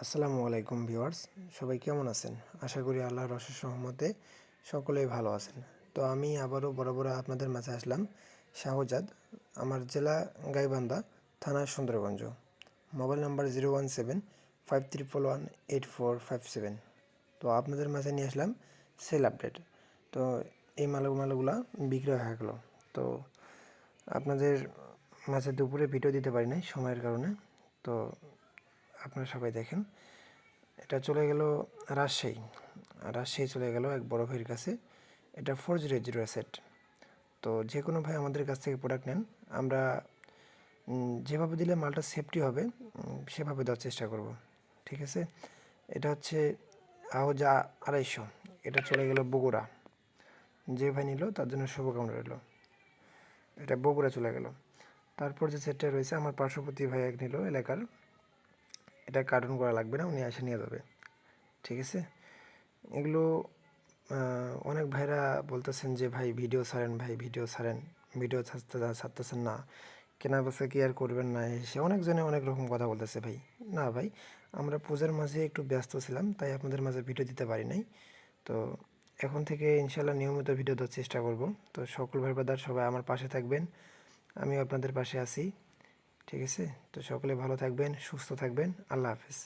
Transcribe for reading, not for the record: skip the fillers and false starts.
আসসালামু আলাইকুম ভিউয়ার্স, সবাই কেমন আছেন? আশা করি আল্লাহর অশেষ রহমতে সকলেই ভালো আছেন। তো আমি আবারও বরাবর আপনাদের মাঝে আসলাম। শাহজাদ, আমার জেলা গাইবান্ধা, থানা সুন্দরগঞ্জ। Mobile number 01753118457। তো আপনাদের মাঝে নিয়ে আসলাম সেল আপডেট। তো এই মালগুলা বিক্রয় হয়ে গেল। তো আপনাদের মাঝে দুপুরে ভিডিও দিতে পারি নাই সময়ের কারণে। তো আপনারা সবাই দেখেন। এটা চলে গেল রাজশাহী। রাজশাহী চলে গেল এক বড় ভাইয়ের কাছে। এটা 4080 অ্যাসেট। তো যে কোনো ভাই আমাদের কাছ থেকে প্রোডাক্ট নেন, আমরা যেভাবে দিলে মালটা সেফটি হবে সেভাবে দেওয়ার চেষ্টা করব। ঠিক আছে? এটা হচ্ছে আহজা 250। এটা চলে গেল বগুড়া। যে ভাই নিল তার জন্য শুভকামনা রইল। এটা বগুড়া চলে গেল। তারপর যে সেটটা রয়েছে আমার পার্শ্ববর্তী ভাই এক নিল এলাকার। এটা কার্টুন করা লাগবে না, উনি এসে নিয়ে যাবে। ঠিক আছে? এগুলো অনেক ভাইরা বলতেছেন যে ভাই ভিডিও ছাড়েন, ভাই ভিডিও ছাড়েন, ভিডিও ছাড়তেছেন না, কেনা বেচা কি আর করবেন না, এসে অনেকজনে অনেক রকম কথা বলতেছে ভাই। না ভাই, আমরা পূজার মাঝে একটু ব্যস্ত ছিলাম, তাই আপনাদের মাঝে ভিডিও দিতে পারি নাই। তো এখন থেকে ইনশাল্লাহ নিয়মিত ভিডিও দেওয়ার চেষ্টা করব। তো সকল ভাই ব্রাদার সবাই আমার পাশে থাকবেন, আমিও আপনাদের পাশে আছি। ঠিক আছে? তো সকলে ভালো থাকবেন, সুস্থ থাকবেন। আল্লাহ হাফেজ।